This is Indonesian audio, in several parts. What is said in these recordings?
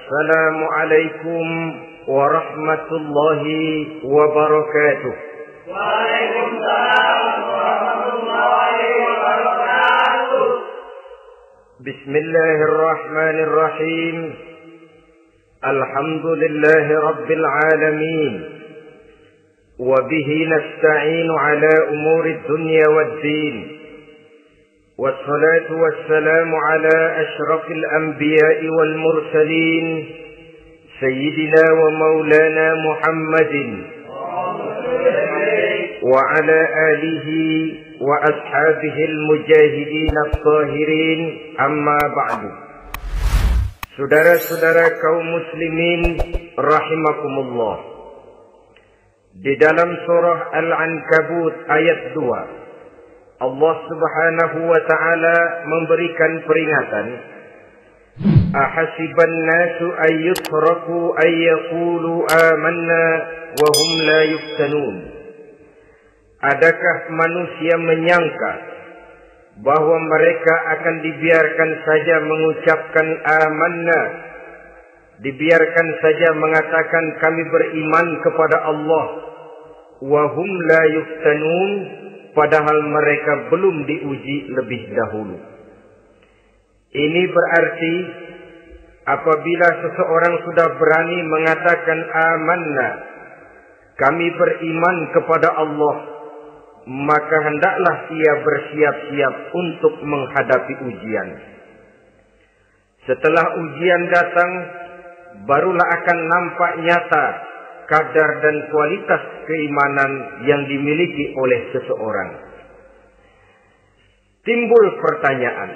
Assalamualaikum warahmatullahi wabarakatuh. Waalaikumsalam warahmatullahi wabarakatuh. Bismillahirrahmanirrahim. Alhamdulillahi rabbil alamin. Wa bihi nasta'inu ala umuri dunya waddin. والصلاة والسلام على أشرف الأنبياء والمرسلين سيدنا ومولانا محمد وعلى آله وأصحابه المجاهدين الطاهرين أما بعد. Saudara-saudara kaum muslimin rahimakumullah. Di dalam surah Al-Ankabut ayat 2, Allah Subhanahu wa ta'ala memberikan peringatan. Ahasiban nasu ayyutraku ayyaqulu amanna wa hum la yuftanun. Adakah manusia menyangka bahwa mereka akan dibiarkan saja mengucapkan amanna, dibiarkan saja mengatakan kami beriman kepada Allah, wa hum la yuftanun, padahal mereka belum diuji lebih dahulu. Ini berarti apabila seseorang sudah berani mengatakan amanna, kami beriman kepada Allah, maka hendaklah ia bersiap-siap untuk menghadapi ujian. Setelah ujian datang, barulah akan nampak nyata kadar dan kualitas keimanan yang dimiliki oleh seseorang. Timbul pertanyaan,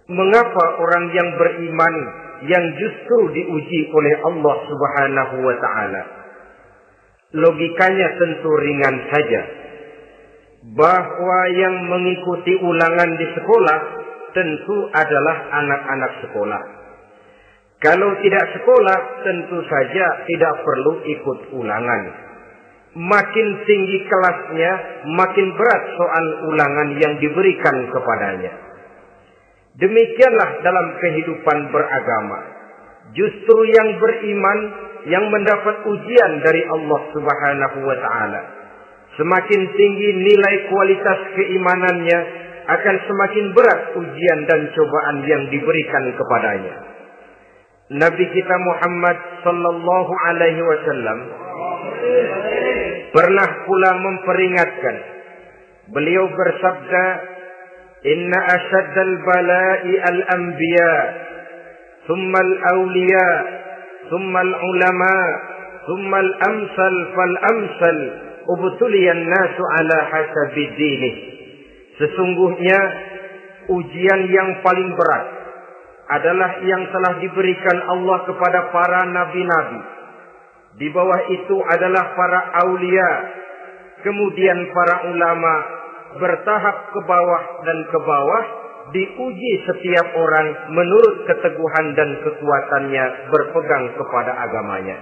mengapa orang yang beriman yang justru diuji oleh Allah Subhanahu wa ta'ala? Logikanya tentu ringan saja, bahwa yang mengikuti ulangan di sekolah tentu adalah anak-anak sekolah. Kalau tidak sekolah, tentu saja tidak perlu ikut ulangan. Makin tinggi kelasnya, makin berat soal ulangan yang diberikan kepadanya. Demikianlah dalam kehidupan beragama. Justru yang beriman, yang mendapat ujian dari Allah Subhanahu wa ta'ala, semakin tinggi nilai kualitas keimanannya, akan semakin berat ujian dan cobaan yang diberikan kepadanya. Nabi kita Muhammad sallallahu alaihi wasallam pernah pula memperingatkan. Beliau bersabda, "Inna asyaddal bala'i al-anbiya, thumma al-awliya, thumma al-ulama, thumma al-amsal fal-amsal, ubtuliyan nasu ala hasabi dinih." Sesungguhnya ujian yang paling berat adalah yang telah diberikan Allah kepada para nabi-nabi. Di bawah itu adalah para aulia, kemudian para ulama, bertahap ke bawah dan ke bawah, diuji setiap orang menurut keteguhan dan kekuatannya berpegang kepada agamanya.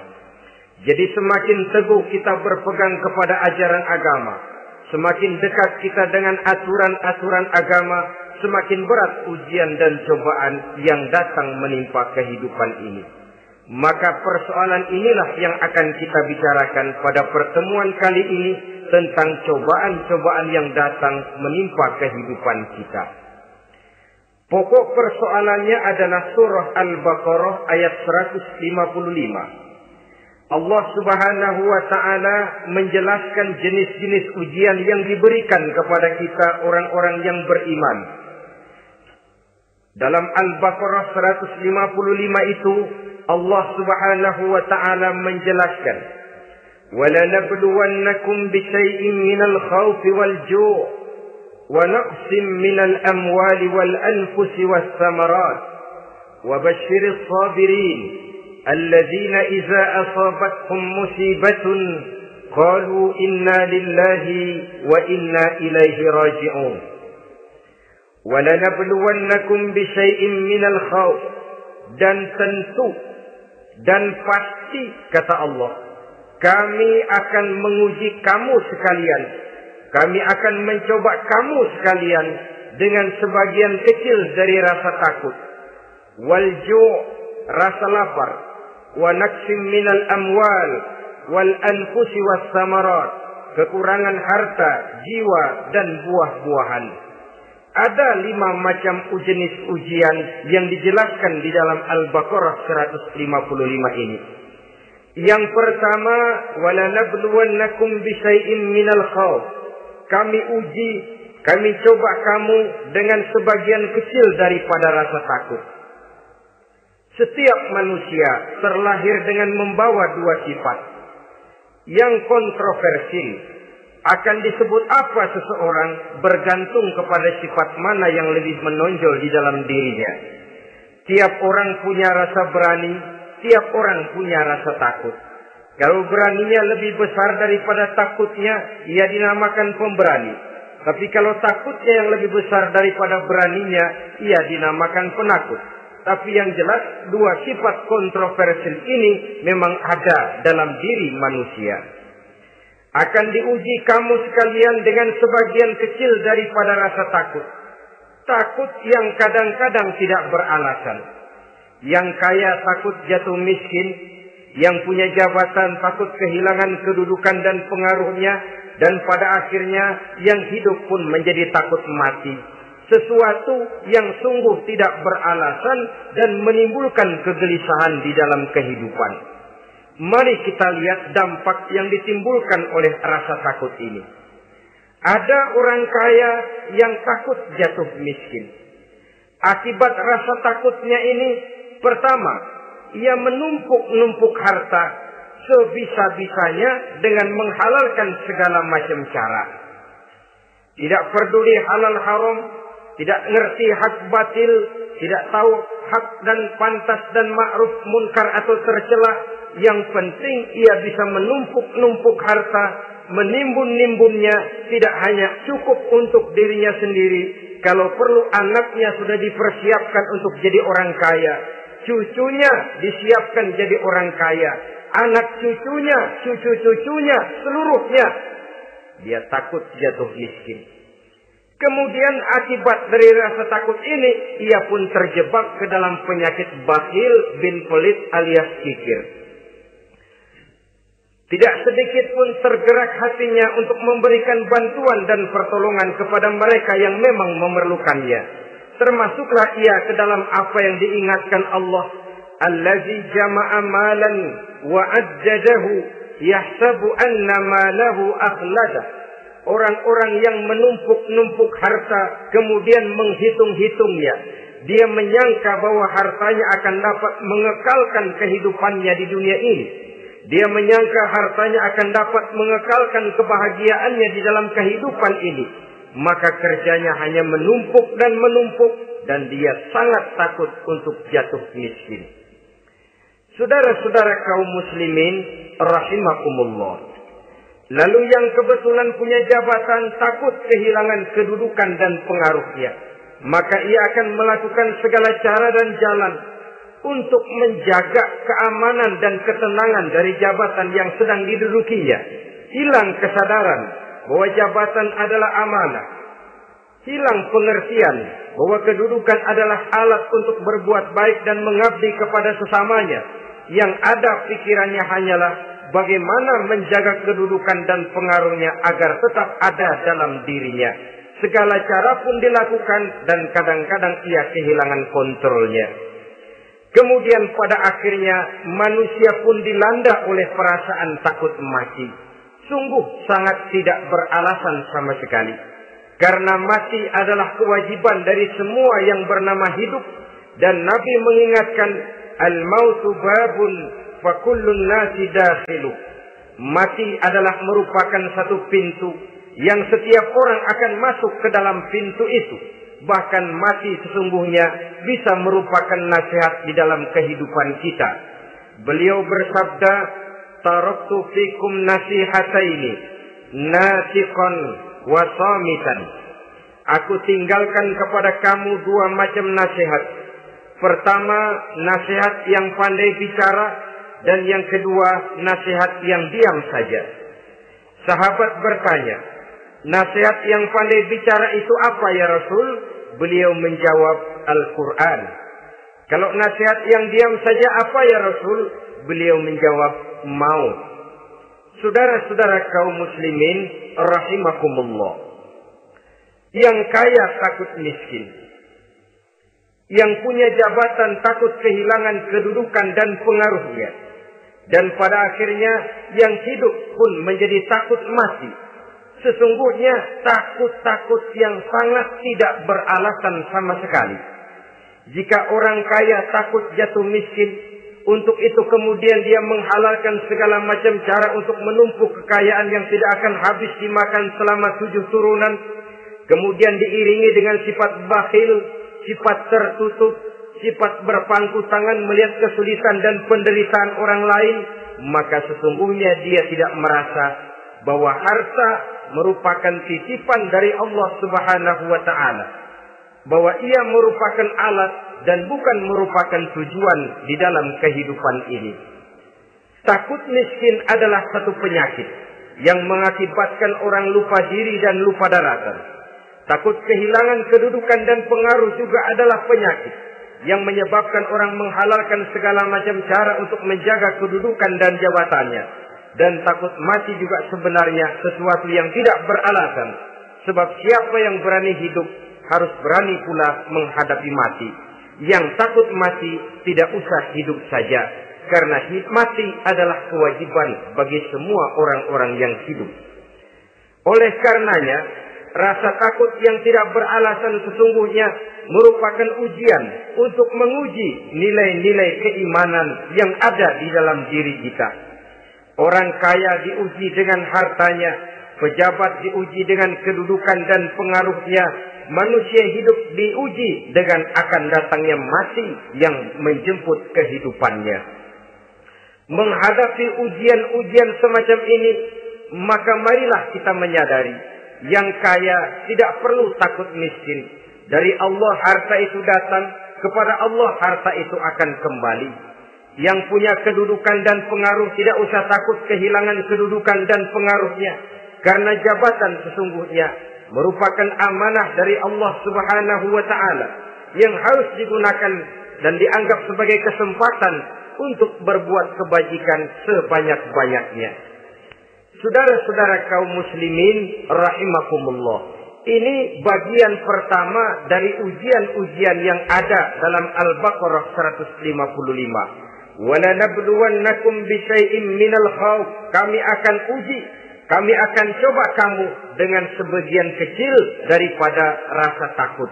Jadi semakin teguh kita berpegang kepada ajaran agama, semakin dekat kita dengan aturan-aturan agama, semakin berat ujian dan cobaan yang datang menimpa kehidupan ini. Maka persoalan inilah yang akan kita bicarakan pada pertemuan kali ini, tentang cobaan-cobaan yang datang menimpa kehidupan kita. Pokok persoalannya adalah surah Al-Baqarah ayat 155. Allah Subhanahu wa ta'ala menjelaskan jenis-jenis ujian yang diberikan kepada kita orang-orang yang beriman. Dalam Al-Baqarah 155 itu Allah Subhanahu wa ta'ala menjelaskan, وَلَنَبْلُوَنَّكُمْ بِشَيْءٍ مِّنَ الْخَوْفِ وَالْجُوعِ وَنَقْصٍ مِّنَ الْأَمْوَالِ وَالْأَنفُسِ وَالثَّمَرَاتِ وَبَشِّرِ الصَّابِرِينَ الَّذِينَ إِذَا أَصَابَتْهُمْ مُصِيبَةٌ قَالُوا إِنَّا لِلَّهِ وَإِنَّا إِلَيْهِ رَاجِعُونَ وَلَنَبْلُوَنَّكُمْ بِشَيْءٍ مِّنَ الْخَوْفِ, dan tentu dan pasti kata Allah, kami akan menguji kamu sekalian, kami akan mencoba kamu sekalian dengan sebagian kecil dari rasa takut, wal ju', rasa lapar, wa naqsim minal amwal wal anfusi was samarat, kekurangan harta, jiwa dan buah-buahan. Ada 5 macam jenis ujian yang dijelaskan di dalam Al-Baqarah 155 ini. Yang pertama, walanabluwannakum bisyai'in minal khawf. Kami uji, kami coba kamu dengan sebagian kecil daripada rasa takut. Setiap manusia terlahir dengan membawa 2 sifat. Yang kontroversi, akan disebut apa seseorang bergantung kepada sifat mana yang lebih menonjol di dalam dirinya. Tiap orang punya rasa berani, tiap orang punya rasa takut. Kalau beraninya lebih besar daripada takutnya, ia dinamakan pemberani. Tapi kalau takutnya yang lebih besar daripada beraninya, ia dinamakan penakut. Tapi yang jelas, 2 sifat kontroversial ini memang ada dalam diri manusia. Akan diuji kamu sekalian dengan sebagian kecil daripada rasa takut. Takut yang kadang-kadang tidak beralasan. Yang kaya takut jatuh miskin, yang punya jabatan takut kehilangan kedudukan dan pengaruhnya, dan pada akhirnya yang hidup pun menjadi takut mati. Sesuatu yang sungguh tidak beralasan dan menimbulkan kegelisahan di dalam kehidupan. Mari kita lihat dampak yang ditimbulkan oleh rasa takut ini. Ada orang kaya yang takut jatuh miskin. Akibat rasa takutnya ini, pertama, ia menumpuk-numpuk harta sebisa-bisanya dengan menghalalkan segala macam cara. Tidak peduli halal haram, tidak ngerti hak batil, tidak tahu hak dan pantas dan ma'ruf munkar atau tercela. Yang penting ia bisa menumpuk-numpuk harta, menimbun-nimbunnya, tidak hanya cukup untuk dirinya sendiri. Kalau perlu anaknya sudah dipersiapkan untuk jadi orang kaya, cucunya disiapkan jadi orang kaya, anak cucunya, cucu-cucunya, seluruhnya. Dia takut jatuh miskin. Kemudian akibat dari rasa takut ini, ia pun terjebak ke dalam penyakit bakhil bin pelit alias kikir. Tidak sedikit pun tergerak hatinya untuk memberikan bantuan dan pertolongan kepada mereka yang memang memerlukannya. Termasuklah ia ke dalam apa yang diingatkan Allah. Allazi jama'a malan wa ajjadahu yahsabu anna malahu akhlada. Orang-orang yang menumpuk-numpuk harta kemudian menghitung-hitungnya. Dia menyangka bahwa hartanya akan dapat mengekalkan kehidupannya di dunia ini. Dia menyangka hartanya akan dapat mengekalkan kebahagiaannya di dalam kehidupan ini. Maka kerjanya hanya menumpuk dan menumpuk, dan dia sangat takut untuk jatuh miskin. Saudara-saudara kaum muslimin rahimakumullah. Lalu yang kebetulan punya jabatan takut kehilangan kedudukan dan pengaruhnya. Maka ia akan melakukan segala cara dan jalan untuk menjaga keamanan dan ketenangan dari jabatan yang sedang didudukinya. Hilang kesadaran bahwa jabatan adalah amanah. Hilang pengertian bahwa kedudukan adalah alat untuk berbuat baik dan mengabdi kepada sesamanya. Yang ada pikirannya hanyalah bagaimana menjaga kedudukan dan pengaruhnya agar tetap ada dalam dirinya. Segala cara pun dilakukan dan kadang-kadang ia kehilangan kontrolnya. Kemudian pada akhirnya manusia pun dilanda oleh perasaan takut mati. Sungguh sangat tidak beralasan sama sekali. Karena mati adalah kewajiban dari semua yang bernama hidup. Dan Nabi mengingatkan, al-mautu babun fa kullun nasi dakhilu. Mati adalah merupakan satu pintu yang setiap orang akan masuk ke dalam pintu itu. Bahkan mati sesungguhnya bisa merupakan nasihat di dalam kehidupan kita. Beliau bersabda, taraktu fikum nasihataini, nasiqan wa samitan. Aku tinggalkan kepada kamu 2 macam nasihat. Pertama, nasihat yang pandai bicara, dan yang kedua, nasihat yang diam saja. Sahabat bertanya, nasihat yang pandai bicara itu apa ya Rasul? Beliau menjawab, Al-Quran. Kalau nasihat yang diam saja apa ya Rasul? Beliau menjawab, maut. Saudara-saudara kaum muslimin rahimakumullah. Yang kaya takut miskin. Yang punya jabatan takut kehilangan kedudukan dan pengaruhnya. Dan pada akhirnya yang hidup pun menjadi takut mati. Sesungguhnya takut-takut yang sangat tidak beralasan sama sekali. Jika orang kaya takut jatuh miskin, untuk itu kemudian dia menghalalkan segala macam cara untuk menumpuk kekayaan yang tidak akan habis dimakan selama 7 turunan. Kemudian diiringi dengan sifat bakhil, sifat tertutup, sifat berpangku tangan melihat kesulitan dan penderitaan orang lain. Maka sesungguhnya dia tidak merasa bahwa harta merupakan titipan dari Allah Subhanahu wa ta'ala. Bahwa ia merupakan alat dan bukan merupakan tujuan di dalam kehidupan ini. Takut miskin adalah satu penyakit yang mengakibatkan orang lupa diri dan lupa daratan. Takut kehilangan kedudukan dan pengaruh juga adalah penyakit yang menyebabkan orang menghalalkan segala macam cara untuk menjaga kedudukan dan jabatannya. Dan takut mati juga sebenarnya sesuatu yang tidak beralasan. Sebab siapa yang berani hidup harus berani pula menghadapi mati. Yang takut mati tidak usah hidup saja. Karena mati adalah kewajiban bagi semua orang-orang yang hidup. Oleh karenanya, rasa takut yang tidak beralasan sesungguhnya merupakan ujian untuk menguji nilai-nilai keimanan yang ada di dalam diri kita. Orang kaya diuji dengan hartanya, pejabat diuji dengan kedudukan dan pengaruhnya, manusia hidup diuji dengan akan datangnya mati yang menjemput kehidupannya. Menghadapi ujian-ujian semacam ini, maka marilah kita menyadari, yang kaya tidak perlu takut miskin. Dari Allah harta itu datang, kepada Allah harta itu akan kembali. Yang punya kedudukan dan pengaruh tidak usah takut kehilangan kedudukan dan pengaruhnya. Karena jabatan sesungguhnya merupakan amanah dari Allah Subhanahu wa ta'ala yang harus digunakan dan dianggap sebagai kesempatan untuk berbuat kebajikan sebanyak-banyaknya. Saudara-saudara kaum muslimin rahimakumullah. Ini bagian pertama dari ujian-ujian yang ada dalam Al-Baqarah 155. Wala nabluwannakum bisyai'im minal khauf. Kami akan uji, kami akan coba kamu dengan sebagian kecil daripada rasa takut.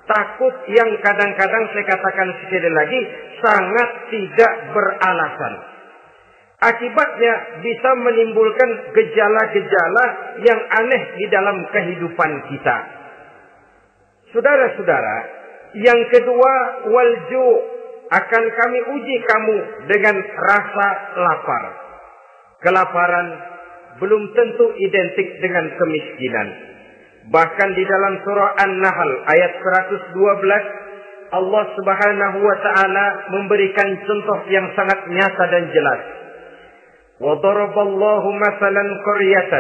Takut yang kadang-kadang saya katakan sekali lagi sangat tidak beralasan. Akibatnya bisa menimbulkan gejala-gejala yang aneh di dalam kehidupan kita. Saudara-saudara, yang kedua, walju, akan kami uji kamu dengan rasa lapar. Kelaparan belum tentu identik dengan kemiskinan. Bahkan di dalam surah An-Nahl ayat 112, Allah Subhanahu wa ta'ala memberikan contoh yang sangat nyata dan jelas. وَضَرَبَ اللَّهُ مَثَلًا قَرْيَةً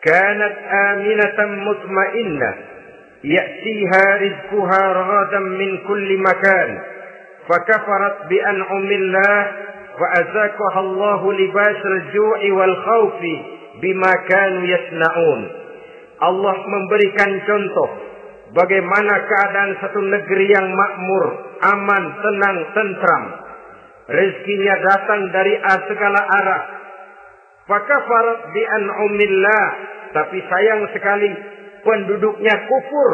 كَانَتْ آمِنَةً مُطْمَئِنَّةً يَأْتِيهَا رِزْقُهَا رَغَدًا مِنْ كُلِّ مَكَانٍ فَكَفَرَتْ بِأَنْعُمِ اللَّهِ فَأَذَاقَهَا اللَّهُ لِبَاسَ الْجُوعِ وَالْخَوْفِ بِمَا كَانُوا يَصْنَعُونَ. Allah memberikan contoh bagaimana keadaan satu negeri yang makmur, aman, tenang, tentram. Rezekinya datang dari segala arah. Fakafarat bi an'umillah, tapi sayang sekali penduduknya kufur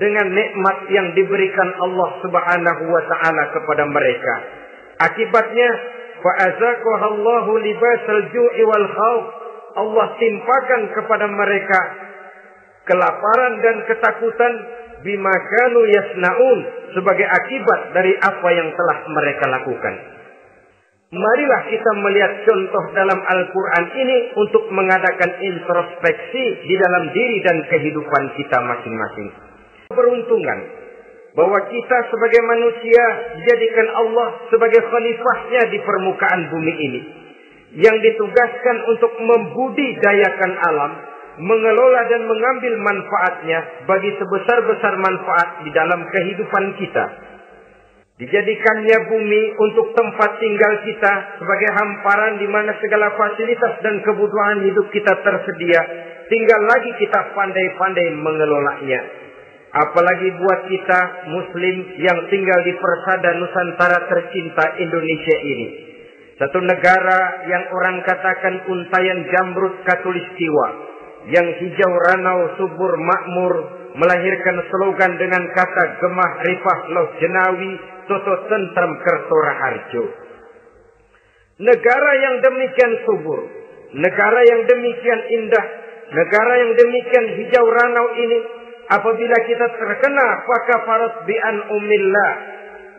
dengan nikmat yang diberikan Allah Subhanahu wa ta'ala kepada mereka. Akibatnya fa'azaqahallahu libasal ju'i wal khauf. Allah timpakan kepada mereka kelaparan dan ketakutan bima kanu yasnaun, sebagai akibat dari apa yang telah mereka lakukan. Marilah kita melihat contoh dalam Al-Quran ini untuk mengadakan introspeksi di dalam diri dan kehidupan kita masing-masing. Keberuntungan bahwa kita sebagai manusia dijadikan Allah sebagai khalifahnya di permukaan bumi ini, yang ditugaskan untuk membudidayakan alam, mengelola dan mengambil manfaatnya bagi sebesar-besar manfaat di dalam kehidupan kita. Dijadikannya bumi untuk tempat tinggal kita sebagai hamparan di mana segala fasilitas dan kebutuhan hidup kita tersedia. Tinggal lagi kita pandai-pandai mengelolanya. Apalagi buat kita Muslim yang tinggal di persada Nusantara tercinta Indonesia ini. Satu negara yang orang katakan untayan jamrut katulistiwa, yang hijau ranau subur makmur, melahirkan slogan dengan kata gemah rifah loh jenawi toto tentrem kerto raharjo. Negara yang demikian subur, negara yang demikian indah, negara yang demikian hijau ranau ini, apabila kita terkena fakafarat bi'an umillah,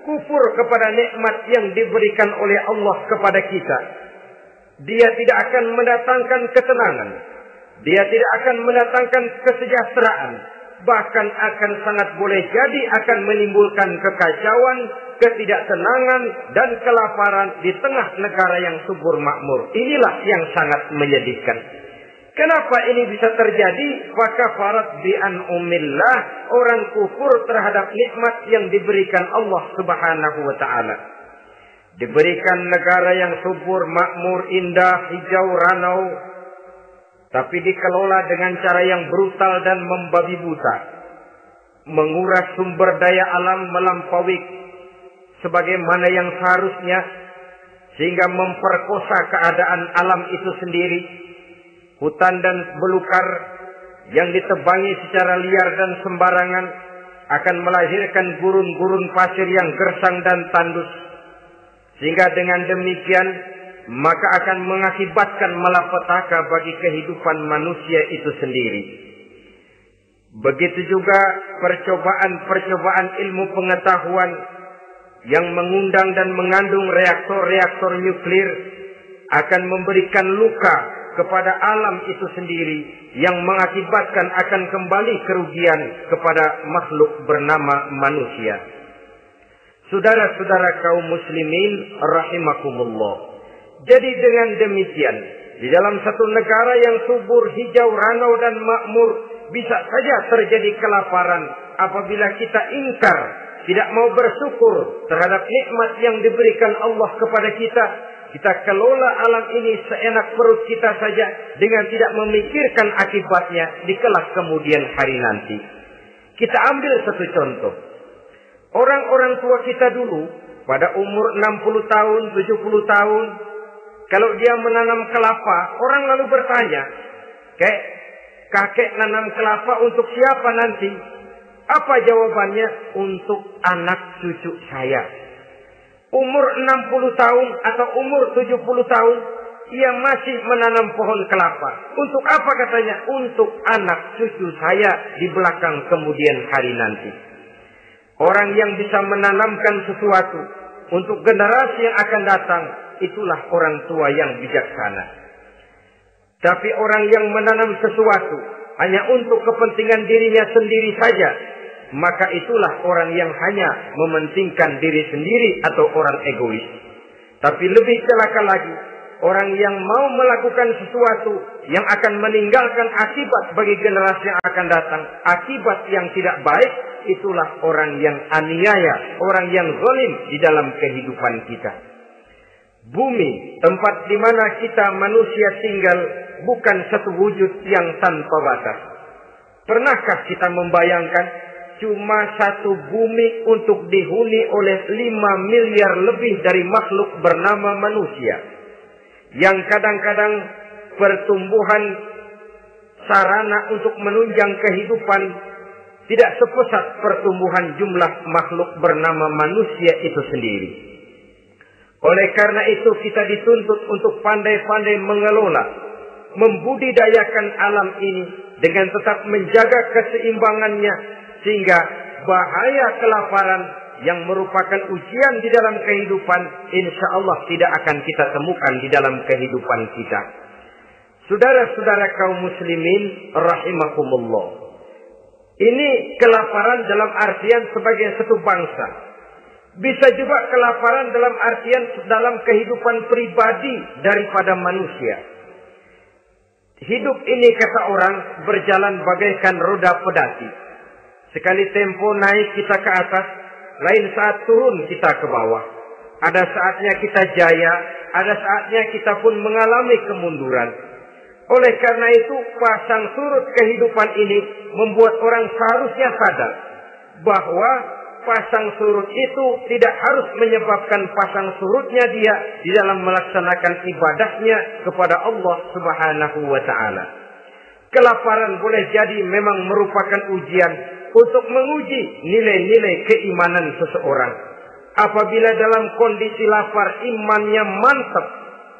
kufur kepada nikmat yang diberikan oleh Allah kepada kita, dia tidak akan mendatangkan ketenangan, dia tidak akan mendatangkan kesejahteraan, bahkan akan sangat boleh jadi akan menimbulkan kekacauan, ketidaktenangan, dan kelaparan di tengah negara yang subur makmur. Inilah yang sangat menyedihkan. Kenapa ini bisa terjadi? Fakafarat bi'an umillah, orang kufur terhadap nikmat yang diberikan Allah Subhanahu wa taala. Diberikan negara yang subur, makmur, indah, hijau ranau, tapi dikelola dengan cara yang brutal dan membabi buta. Menguras sumber daya alam melampaui sebagaimana yang seharusnya, sehingga memperkosa keadaan alam itu sendiri. Hutan dan belukar yang ditebangi secara liar dan sembarangan akan melahirkan gurun-gurun pasir yang gersang dan tandus. Sehingga dengan demikian maka akan mengakibatkan malapetaka bagi kehidupan manusia itu sendiri. Begitu juga percobaan-percobaan ilmu pengetahuan yang mengundang dan mengandung reaktor-reaktor nuklir akan memberikan luka kepada alam itu sendiri, yang mengakibatkan akan kembali kerugian kepada makhluk bernama manusia. Saudara-saudara kaum muslimin rahimakumullah. Jadi dengan demikian, di dalam satu negara yang subur, hijau, ranau dan makmur, bisa saja terjadi kelaparan apabila kita ingkar, tidak mau bersyukur terhadap nikmat yang diberikan Allah kepada kita. Kita kelola alam ini seenak perut kita saja dengan tidak memikirkan akibatnya di kelak kemudian hari nanti. Kita ambil satu contoh. Orang-orang tua kita dulu pada umur 60 tahun, 70 tahun, kalau dia menanam kelapa, orang lalu bertanya, kakek nanam kelapa untuk siapa nanti? Apa jawabannya? Untuk anak cucu saya. Umur 60 tahun atau umur 70 tahun, ia masih menanam pohon kelapa. Untuk apa katanya? Untuk anak cucu saya di belakang kemudian hari nanti. Orang yang bisa menanamkan sesuatu untuk generasi yang akan datang, itulah orang tua yang bijaksana. Tapi orang yang menanam sesuatu hanya untuk kepentingan dirinya sendiri saja, maka itulah orang yang hanya mementingkan diri sendiri atau orang egois. Tapi lebih celaka lagi, orang yang mau melakukan sesuatu yang akan meninggalkan akibat bagi generasi yang akan datang, akibat yang tidak baik, itulah orang yang aniaya, orang yang zalim di dalam kehidupan kita. Bumi, tempat di mana kita manusia tinggal, bukan satu wujud yang tanpa batas. Pernahkah kita membayangkan cuma satu bumi untuk dihuni oleh 5 miliar lebih dari makhluk bernama manusia, yang kadang-kadang pertumbuhan sarana untuk menunjang kehidupan tidak sepesat pertumbuhan jumlah makhluk bernama manusia itu sendiri. Oleh karena itu kita dituntut untuk pandai-pandai mengelola, membudidayakan alam ini dengan tetap menjaga keseimbangannya, sehingga bahaya kelaparan yang merupakan ujian di dalam kehidupan, insya Allah tidak akan kita temukan di dalam kehidupan kita. Saudara-saudara kaum muslimin rahimakumullah. Ini kelaparan dalam artian sebagai satu bangsa. Bisa juga kelaparan dalam artian dalam kehidupan pribadi daripada manusia. Hidup ini kata orang berjalan bagaikan roda pedati. Sekali tempo naik kita ke atas, lain saat turun kita ke bawah. Ada saatnya kita jaya, ada saatnya kita pun mengalami kemunduran. Oleh karena itu, pasang surut kehidupan ini membuat orang seharusnya sadar bahwa pasang surut itu tidak harus menyebabkan pasang surutnya dia di dalam melaksanakan ibadahnya kepada Allah Subhanahu wa Ta'ala. Kelaparan boleh jadi memang merupakan ujian untuk menguji nilai-nilai keimanan seseorang. Apabila dalam kondisi lapar imannya mantap,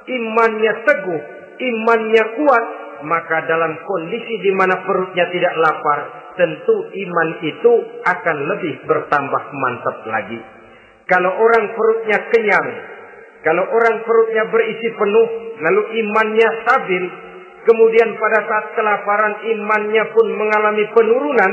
imannya teguh, imannya kuat, maka dalam kondisi di mana perutnya tidak lapar, tentu iman itu akan lebih bertambah mantap lagi. Kalau orang perutnya kenyang, kalau orang perutnya berisi penuh, lalu imannya stabil, kemudian pada saat kelaparan imannya pun mengalami penurunan,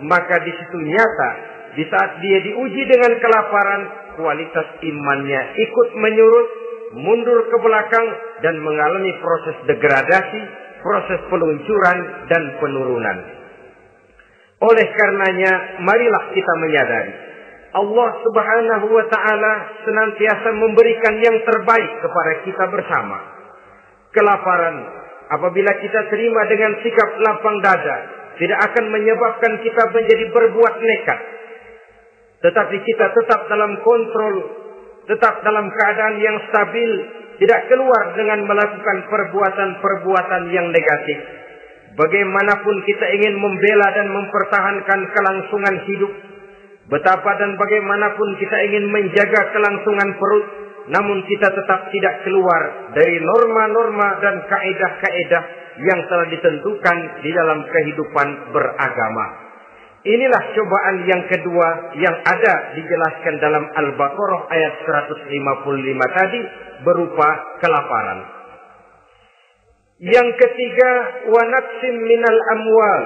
maka di situ nyata, di saat dia diuji dengan kelaparan, kualitas imannya ikut menyurut, mundur ke belakang, dan mengalami proses degradasi, proses peluncuran dan penurunan. Oleh karenanya, marilah kita menyadari Allah Subhanahu wa Ta'ala senantiasa memberikan yang terbaik kepada kita bersama. Kelaparan, apabila kita terima dengan sikap lapang dada, tidak akan menyebabkan kita menjadi berbuat nekat. Tetapi kita tetap dalam kontrol, tetap dalam keadaan yang stabil, tidak keluar dengan melakukan perbuatan-perbuatan yang negatif. Bagaimanapun kita ingin membela dan mempertahankan kelangsungan hidup, betapa dan bagaimanapun kita ingin menjaga kelangsungan perut, namun kita tetap tidak keluar dari norma-norma dan kaedah-kaedah yang telah ditentukan di dalam kehidupan beragama. Inilah cobaan yang kedua yang ada dijelaskan dalam Al-Baqarah ayat 155 tadi berupa kelaparan. Yang ketiga, wa naqsim minal amwal,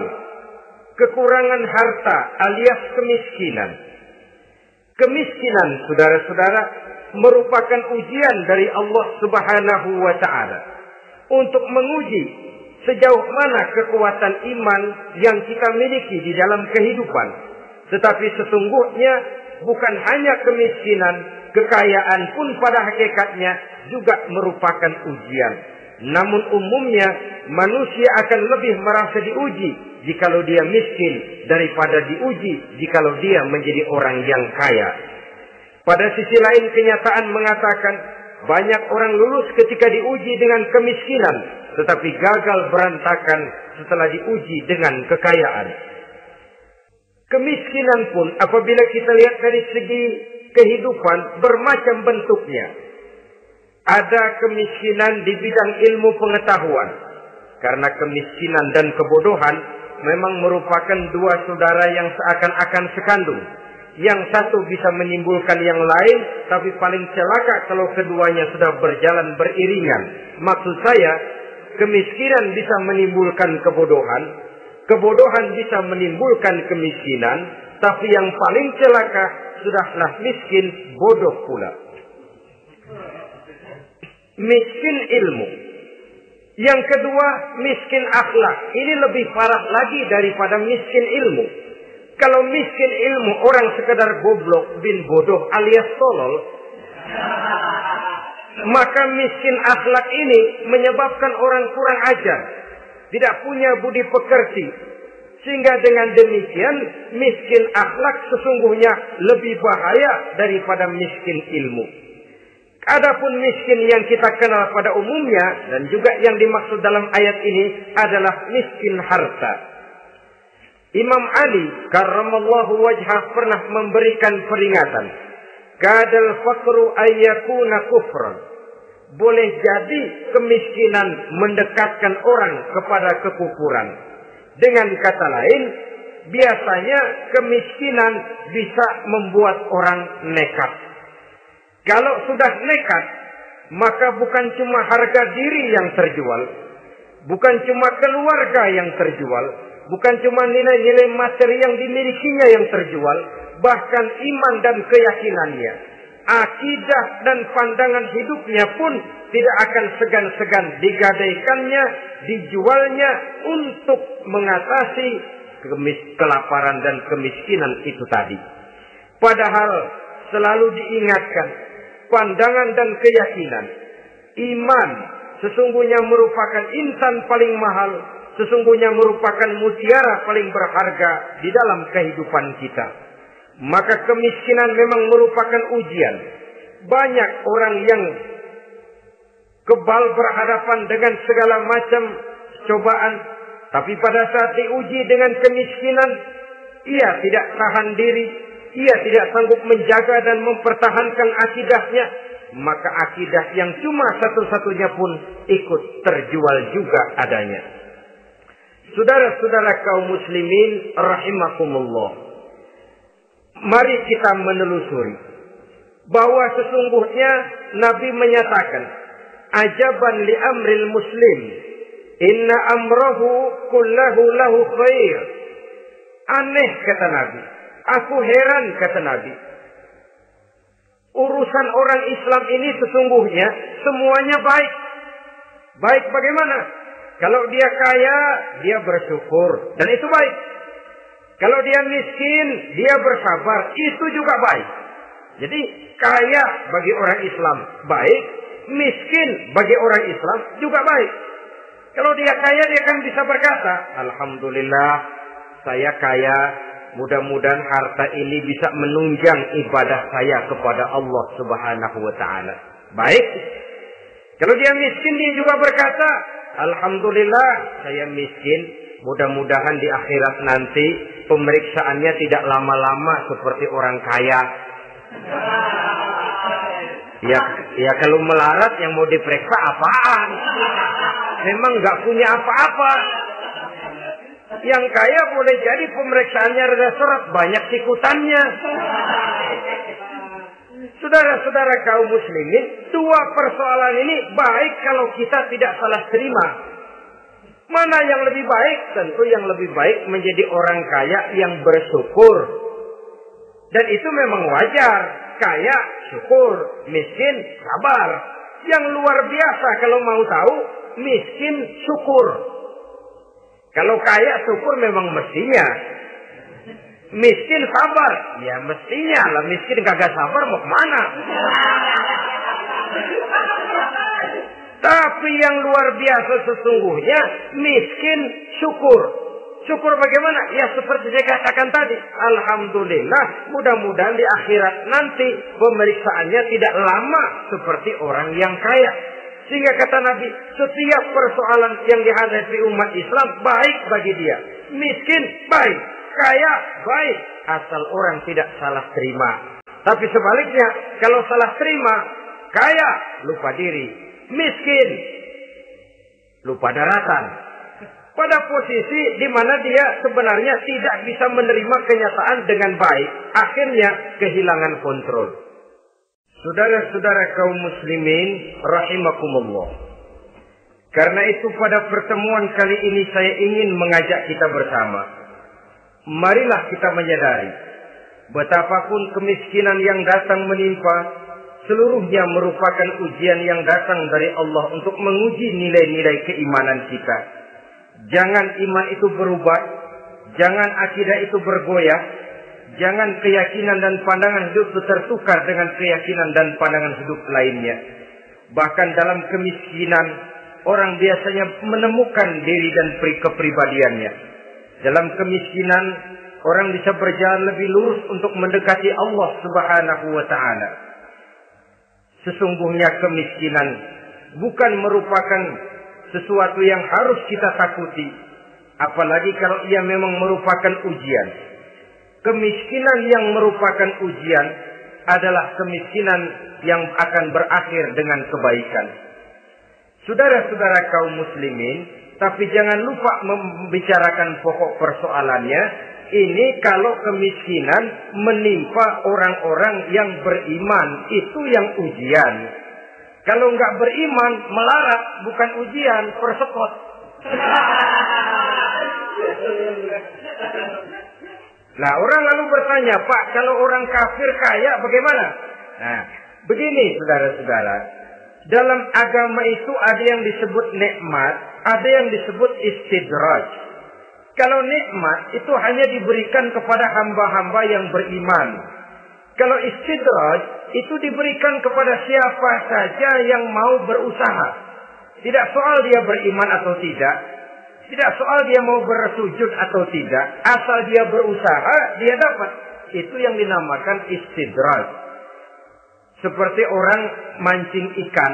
kekurangan harta alias kemiskinan. Kemiskinan, saudara-saudara, merupakan ujian dari Allah Subhanahu wa Ta'ala untuk menguji sejauh mana kekuatan iman yang kita miliki di dalam kehidupan. Tetapi sesungguhnya bukan hanya kemiskinan, kekayaan pun pada hakikatnya juga merupakan ujian. Namun umumnya manusia akan lebih merasa diuji jikalau dia miskin daripada diuji jikalau dia menjadi orang yang kaya. Pada sisi lain kenyataan mengatakan banyak orang lulus ketika diuji dengan kemiskinan, tetapi gagal berantakan setelah diuji dengan kekayaan. Kemiskinan pun apabila kita lihat dari segi kehidupan bermacam bentuknya. Ada kemiskinan di bidang ilmu pengetahuan. Karena kemiskinan dan kebodohan memang merupakan dua saudara yang seakan-akan sekandung. Yang satu bisa menimbulkan yang lain, tapi paling celaka kalau keduanya sudah berjalan beriringan. Maksud saya, kemiskinan bisa menimbulkan kebodohan, kebodohan bisa menimbulkan kemiskinan, tapi yang paling celaka sudahlah miskin, bodoh pula. Miskin ilmu. Yang kedua, miskin akhlak. Ini lebih parah lagi daripada miskin ilmu. Kalau miskin ilmu orang sekedar goblok bin bodoh alias tolol, maka miskin akhlak ini menyebabkan orang kurang ajar, tidak punya budi pekerti. Sehingga dengan demikian miskin akhlak sesungguhnya lebih bahaya daripada miskin ilmu. Adapun miskin yang kita kenal pada umumnya dan juga yang dimaksud dalam ayat ini adalah miskin harta. Imam Ali karramallahu wajhah pernah memberikan peringatan. Kadal faqru ayyakuna kufran. Boleh jadi kemiskinan mendekatkan orang kepada kekufuran. Dengan kata lain, biasanya kemiskinan bisa membuat orang nekat. Kalau sudah nekat, maka bukan cuma harga diri yang terjual, bukan cuma keluarga yang terjual, bukan cuma nilai-nilai materi yang dimilikinya yang terjual, bahkan iman dan keyakinannya, akidah dan pandangan hidupnya pun tidak akan segan-segan digadaikannya, dijualnya untuk mengatasi kelaparan dan kemiskinan itu tadi. Padahal selalu diingatkan pandangan dan keyakinan. Iman sesungguhnya merupakan insan paling mahal, sesungguhnya merupakan mutiara paling berharga di dalam kehidupan kita. Maka kemiskinan memang merupakan ujian. Banyak orang yang kebal berhadapan dengan segala macam cobaan, tapi pada saat diuji dengan kemiskinan, ia tidak tahan diri, ia tidak sanggup menjaga dan mempertahankan akidahnya, maka akidah yang cuma satu-satunya pun ikut terjual juga adanya. Saudara-saudara kaum muslimin rahimakumullah, mari kita menelusuri bahwa sesungguhnya Nabi menyatakan, ajaban li amril muslim, inna amrahu kullahu lahu khair. Aneh kata Nabi, aku heran kata Nabi, urusan orang Islam ini sesungguhnya semuanya baik. Baik bagaimana? Kalau dia kaya, dia bersyukur, dan itu baik. Kalau dia miskin, dia bersabar, itu juga baik. Jadi kaya bagi orang Islam baik, miskin bagi orang Islam juga baik. Kalau dia kaya, dia kan bisa berkata, alhamdulillah saya kaya, mudah-mudahan harta ini bisa menunjang ibadah saya kepada Allah Subhanahu wa taala. Baik. Kalau dia miskin, dia juga berkata, alhamdulillah saya miskin, mudah-mudahan di akhirat nanti pemeriksaannya tidak lama-lama seperti orang kaya. Ya kalau melarat yang mau diperiksa apaan? Memang nggak punya apa-apa. Yang kaya boleh jadi pemeriksaannya rada seret, banyak sikutannya. Saudara-saudara kaum muslimin, dua persoalan ini baik kalau kita tidak salah terima. Mana yang lebih baik? Tentu yang lebih baik menjadi orang kaya yang bersyukur. Dan itu memang wajar. Kaya, syukur. Miskin, sabar. Yang luar biasa kalau mau tahu, miskin, syukur. Kalau kaya, syukur memang mestinya. Miskin, sabar. Ya mestinya lah. Miskin kagak sabar mau kemana? Tapi yang luar biasa sesungguhnya, miskin, syukur. Syukur bagaimana? Ya seperti saya katakan tadi. Alhamdulillah, mudah-mudahan di akhirat nanti pemeriksaannya tidak lama seperti orang yang kaya. Sehingga kata Nabi, setiap persoalan yang dihadapi umat Islam baik bagi dia. Miskin, baik. Kaya, baik. Asal orang tidak salah terima. Tapi sebaliknya, kalau salah terima, kaya, lupa diri. Miskin, lupa daratan. Pada posisi di mana dia sebenarnya tidak bisa menerima kenyataan dengan baik. Akhirnya kehilangan kontrol. Saudara-saudara kaum muslimin rahimakumullah. Karena itu pada pertemuan kali ini saya ingin mengajak kita bersama. Marilah kita menyadari betapapun kemiskinan yang datang menimpa, seluruhnya merupakan ujian yang datang dari Allah untuk menguji nilai-nilai keimanan kita. Jangan iman itu berubah, jangan akidah itu bergoyah, jangan keyakinan dan pandangan hidup itu tertukar dengan keyakinan dan pandangan hidup lainnya. Bahkan dalam kemiskinan, orang biasanya menemukan diri dan kepribadiannya. Dalam kemiskinan, orang bisa berjalan lebih lurus untuk mendekati Allah Subhanahu wa taala. Sesungguhnya kemiskinan bukan merupakan sesuatu yang harus kita takuti, apalagi kalau ia memang merupakan ujian. Kemiskinan yang merupakan ujian adalah kemiskinan yang akan berakhir dengan kebaikan. Saudara-saudara kaum muslimin, tapi jangan lupa membicarakan pokok persoalannya. Ini kalau kemiskinan menimpa orang-orang yang beriman, itu yang ujian. Kalau nggak beriman, melarat, bukan ujian, persekot. Nah, orang lalu bertanya, Pak, kalau orang kafir kaya bagaimana? Nah, begini saudara-saudara. Dalam agama itu ada yang disebut nikmat, ada yang disebut istidraj. Kalau nikmat itu hanya diberikan kepada hamba-hamba yang beriman. Kalau istidraj itu diberikan kepada siapa saja yang mau berusaha. Tidak soal dia beriman atau tidak. Tidak soal dia mau bersujud atau tidak. Asal dia berusaha, dia dapat. Itu yang dinamakan istidraj. Seperti orang mancing ikan,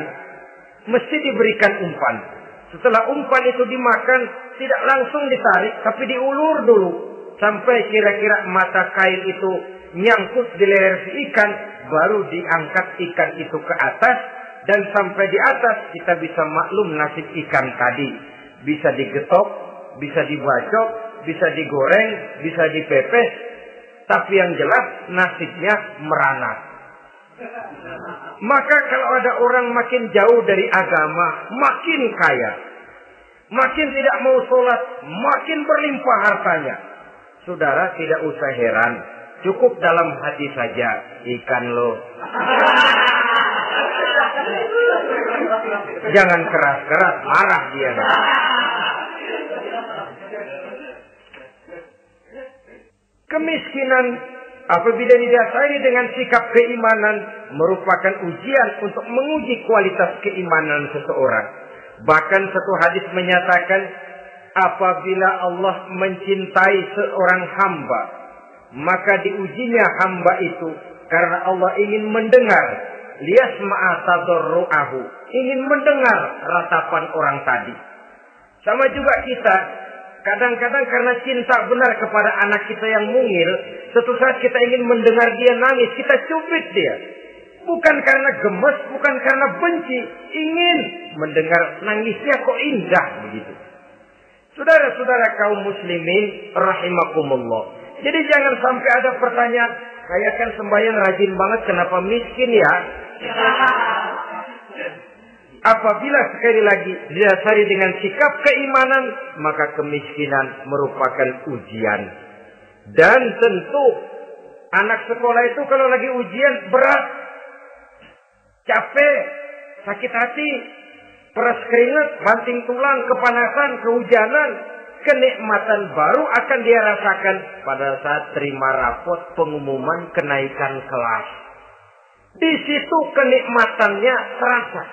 mesti diberikan umpan. Setelah umpan itu dimakan, tidak langsung ditarik, tapi diulur dulu. Sampai kira-kira mata kail itu nyangkut di leher si ikan, baru diangkat ikan itu ke atas. Dan sampai di atas kita bisa maklum nasib ikan tadi. Bisa digetok, bisa dibacok, bisa digoreng, bisa dipepes. Tapi yang jelas nasibnya merana. Maka kalau ada orang makin jauh dari agama, makin kaya, makin tidak mau sholat, makin berlimpah hartanya. Saudara tidak usah heran, cukup dalam hati saja, ikan lo. Jangan keras-keras, marah dia. Kemiskinan apabila didasari dengan sikap keimanan merupakan ujian untuk menguji kualitas keimanan seseorang. Bahkan satu hadis menyatakan apabila Allah mencintai seorang hamba, maka diujinya hamba itu karena Allah ingin mendengar liyasma'a tadarru'ahu, ingin mendengar ratapan orang tadi. Sama juga kita, kadang-kadang karena cinta benar kepada anak kita yang mungil, suatu saat kita ingin mendengar dia nangis, kita cubit dia. Bukan karena gemes, bukan karena benci, ingin mendengar nangisnya kok indah begitu. Saudara-saudara kaum muslimin rahimakumullah. Jadi jangan sampai ada pertanyaan, saya kan sembahyang rajin banget, kenapa miskin ya? Apabila sekali lagi didasari dengan sikap keimanan, maka kemiskinan merupakan ujian. Dan tentu anak sekolah itu kalau lagi ujian berat, capek, sakit hati, peras keringat, banting tulang, kepanasan, kehujanan, kenikmatan baru akan dia rasakan pada saat terima rapot pengumuman kenaikan kelas. Di situ kenikmatannya terasa.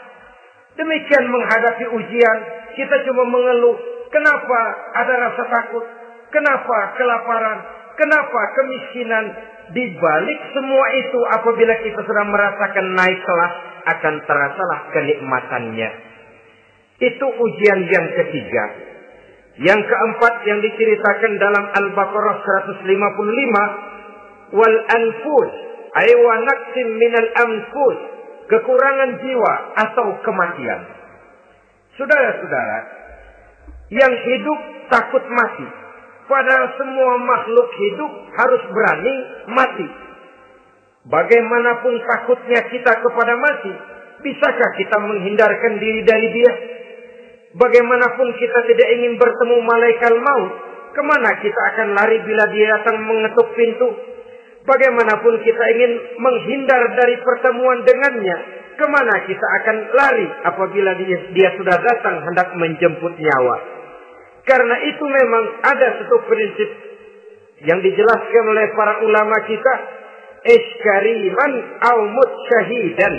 Demikian menghadapi ujian, kita cuma mengeluh. Kenapa ada rasa takut? Kenapa kelaparan? Kenapa kemiskinan? Di balik semua itu, apabila kita sudah merasakan naik kelas, akan terasalah kenikmatannya. Itu ujian yang ketiga. Yang keempat yang diceritakan dalam Al-Baqarah 155, wal anfus ay wa naqsim minal anfus, kekurangan jiwa atau kematian. Saudara-saudara, yang hidup takut mati. Padahal semua makhluk hidup harus berani mati. Bagaimanapun takutnya kita kepada mati, bisakah kita menghindarkan diri dari dia? Bagaimanapun kita tidak ingin bertemu malaikat maut, kemana kita akan lari bila dia datang mengetuk pintu? Bagaimanapun kita ingin menghindar dari pertemuan dengannya, kemana kita akan lari apabila dia sudah datang hendak menjemput nyawa? Karena itu memang ada satu prinsip yang dijelaskan oleh para ulama kita, iskariman au mut syahidan.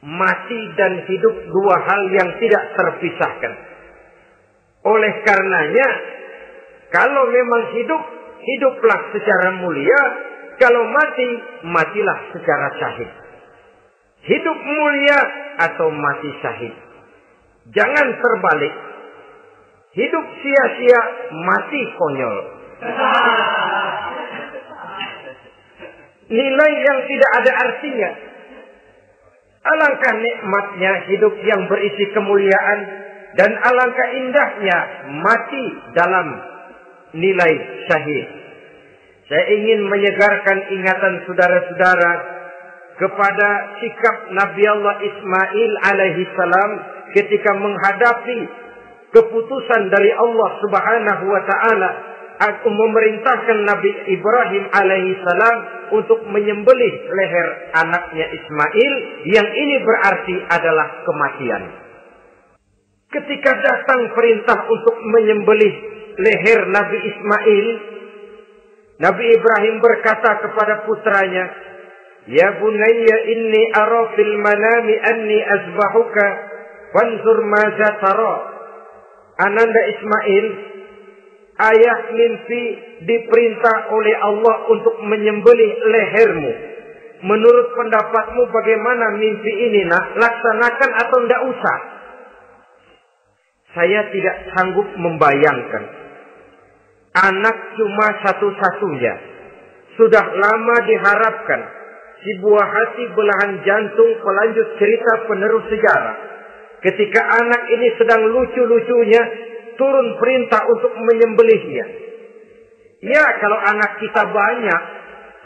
Mati dan hidup dua hal yang tidak terpisahkan. Oleh karenanya, kalau memang hidup, hiduplah secara mulia. Kalau mati, matilah secara syahid. Hidup mulia atau mati syahid. Jangan terbalik. Hidup sia-sia, mati konyol. Nilai yang tidak ada artinya. Alangkah nikmatnya hidup yang berisi kemuliaan, dan alangkah indahnya mati dalam nilai syahid. Saya ingin menyegarkan ingatan saudara-saudara kepada sikap Nabi Allah Ismail alaihi salam ketika menghadapi keputusan dari Allah Subhanahu wa taala aku memerintahkan Nabi Ibrahim alaihi salam untuk menyembelih leher anaknya Ismail, yang ini berarti adalah kematian. Ketika datang perintah untuk menyembelih leher Nabi Ismail, Nabi Ibrahim berkata kepada putranya, "Ya bunayya inni ara fil manami anni azbahuka fanzur maza tara." Ananda Ismail, ayah mimpi diperintah oleh Allah untuk menyembelih lehermu. Menurut pendapatmu bagaimana mimpi ini, nak? Laksanakan atau tidak usah? Saya tidak sanggup membayangkan. Anak cuma satu-satunya. Sudah lama diharapkan. Si buah hati belahan jantung pelanjut cerita penerus sejarah. Ketika anak ini sedang lucu-lucunya, turun perintah untuk menyembelihnya. Ya, kalau anak kita banyak,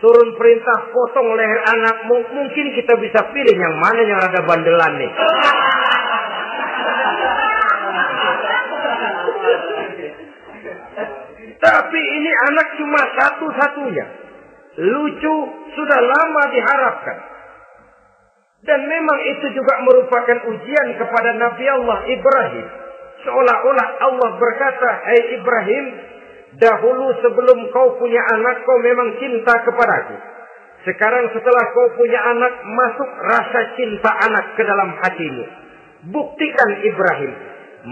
turun perintah potong leher anakmu, mungkin kita bisa pilih yang mana yang rada bandelan nih. Tapi ini anak cuma satu-satunya. Lucu, sudah lama diharapkan. Dan memang itu juga merupakan ujian kepada Nabi Allah Ibrahim. Seolah-olah Allah berkata, "Hai Ibrahim, dahulu sebelum kau punya anak, kau memang cinta kepadaku. Sekarang setelah kau punya anak, masuk rasa cinta anak ke dalam hatimu. Buktikan Ibrahim,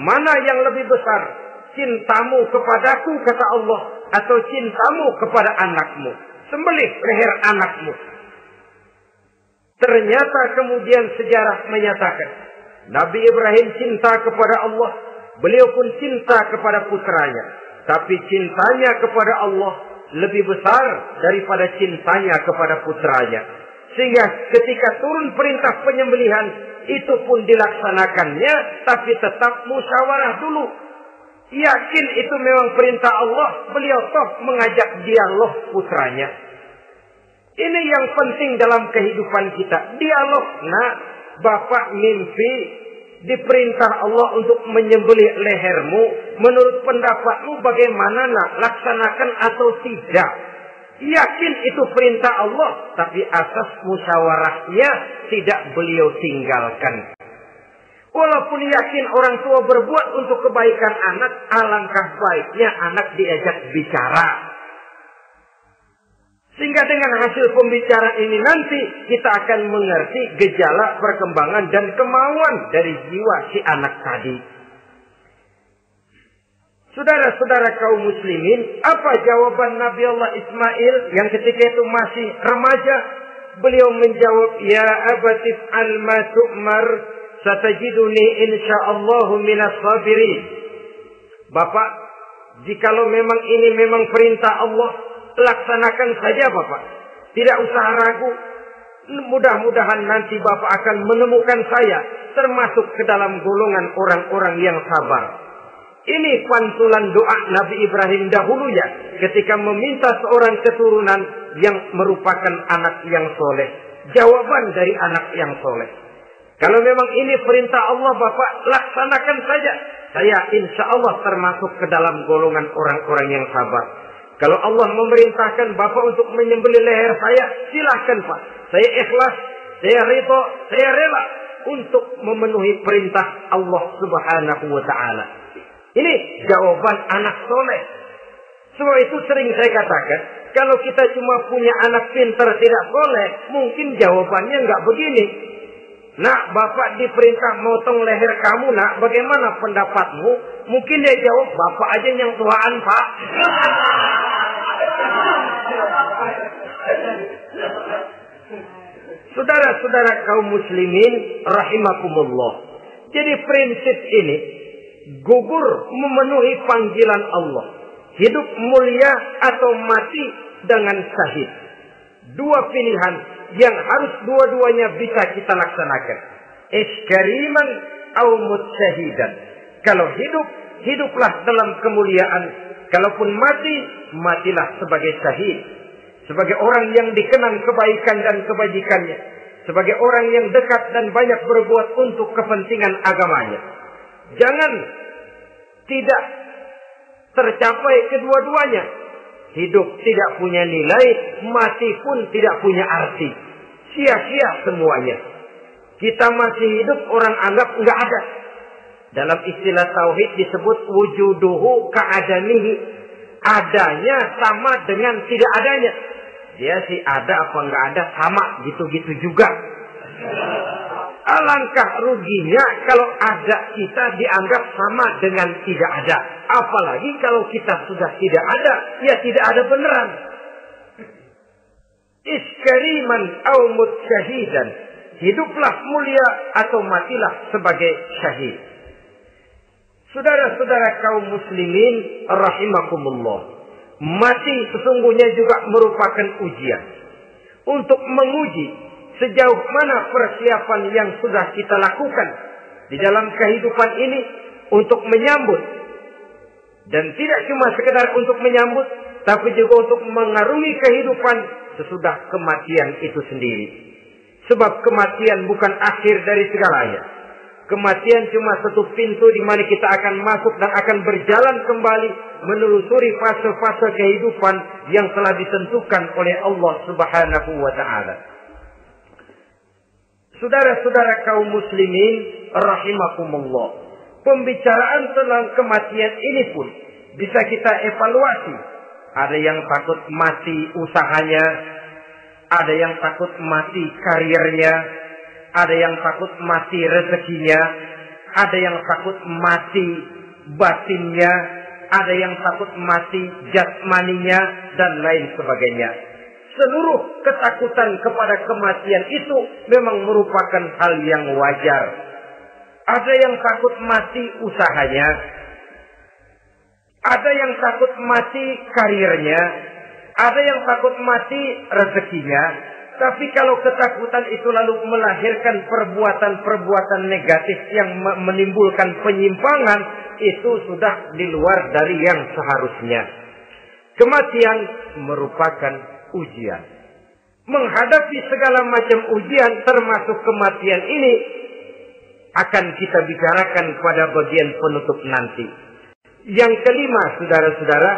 mana yang lebih besar, cintamu kepadaku, kata Allah, atau cintamu kepada anakmu. Sembelih leher anakmu." Ternyata kemudian sejarah menyatakan, Nabi Ibrahim cinta kepada Allah, beliau pun cinta kepada putranya. Tapi cintanya kepada Allah lebih besar daripada cintanya kepada putranya. Sehingga ketika turun perintah penyembelihan, itu pun dilaksanakannya, tapi tetap musyawarah dulu. Yakin itu memang perintah Allah, beliau toh mengajak dialog putranya. Ini yang penting dalam kehidupan kita. Dialog. Nah, bapak mimpi diperintah Allah untuk menyembelih lehermu. Menurut pendapatmu bagaimana, nak? Laksanakan atau tidak? Yakin itu perintah Allah, tapi asas musyawarahnya tidak beliau tinggalkan. Walaupun yakin orang tua berbuat untuk kebaikan anak, alangkah baiknya anak diajak bicara. Sehingga dengan hasil pembicaraan ini nanti kita akan mengerti gejala perkembangan dan kemauan dari jiwa si anak tadi. Saudara-saudara kaum muslimin, apa jawaban Nabi Allah Ismail yang ketika itu masih remaja? Beliau menjawab, "Ya abati f'al ma tu'mar, satajiduni insyaallah minas sabirin." Bapak, jikalau memang ini memang perintah Allah, laksanakan saja Bapak. Tidak usah ragu. Mudah-mudahan nanti Bapak akan menemukan saya termasuk ke dalam golongan orang-orang yang sabar. Ini pantulan doa Nabi Ibrahim dahulu ya, ketika meminta seorang keturunan yang merupakan anak yang soleh. Jawaban dari anak yang soleh. Kalau memang ini perintah Allah Bapak, laksanakan saja. Saya insya Allah termasuk ke dalam golongan orang-orang yang sabar. Kalau Allah memerintahkan Bapak untuk menyembelih leher saya, silahkan Pak. Saya ikhlas, saya ridho, saya rela untuk memenuhi perintah Allah Subhanahu wa Ta'ala. Ini jawaban anak soleh. Sebab itu sering saya katakan, kalau kita cuma punya anak pintar tidak soleh, mungkin jawabannya nggak begini. "Nak, Bapak diperintah motong leher kamu, nak. Bagaimana pendapatmu?" Mungkin dia jawab, "Bapak aja yang tuaan, Pak." Saudara-saudara kaum muslimin rahimakumullah. Jadi prinsip ini gugur memenuhi panggilan Allah. Hidup mulia atau mati dengan syahid. Dua pilihan yang harus dua-duanya bisa kita laksanakan. Iskariman au mutsyahidan. Kalau hidup, hiduplah dalam kemuliaan. Kalaupun mati, matilah sebagai syahid. Sebagai orang yang dikenang kebaikan dan kebajikannya. Sebagai orang yang dekat dan banyak berbuat untuk kepentingan agamanya. Jangan tidak tercapai kedua-duanya. Hidup tidak punya nilai, mati pun tidak punya arti. Sia-sia semuanya. Kita masih hidup, orang anggap enggak ada. Dalam istilah tauhid disebut wujuduhu ka'adamihi. adanya sama dengan tidak adanya. Dia sih ada apa nggak ada sama gitu-gitu juga. Alangkah ruginya kalau ada kita dianggap sama dengan tidak ada. Apalagi kalau kita sudah tidak ada, ya tidak ada beneran. Iskariman au mutsyahidan. Hiduplah mulia atau matilah sebagai syahid. Saudara-saudara kaum muslimin rahimakumullah. Mati sesungguhnya juga merupakan ujian. Untuk menguji sejauh mana persiapan yang sudah kita lakukan di dalam kehidupan ini untuk menyambut. Dan tidak cuma sekedar untuk menyambut, tapi juga untuk mengarungi kehidupan sesudah kematian itu sendiri. Sebab kematian bukan akhir dari segalanya. Kematian cuma satu pintu di mana kita akan masuk dan akan berjalan kembali menelusuri fase-fase kehidupan yang telah ditentukan oleh Allah Subhanahu wa taala. Saudara-saudara kaum muslimin rahimakumullah. Pembicaraan tentang kematian ini pun bisa kita evaluasi. Ada yang takut mati usahanya, ada yang takut mati karirnya, ada yang takut mati rezekinya, ada yang takut mati batinnya, ada yang takut mati jasmaninya, dan lain sebagainya. Seluruh ketakutan kepada kematian itu memang merupakan hal yang wajar. Ada yang takut mati usahanya, ada yang takut mati karirnya, ada yang takut mati rezekinya. Tapi kalau ketakutan itu lalu melahirkan perbuatan-perbuatan negatif yang menimbulkan penyimpangan, itu sudah di luar dari yang seharusnya. Kematian merupakan ujian. Menghadapi segala macam ujian termasuk kematian ini akan kita bicarakan pada bagian penutup nanti. Yang kelima, saudara-saudara,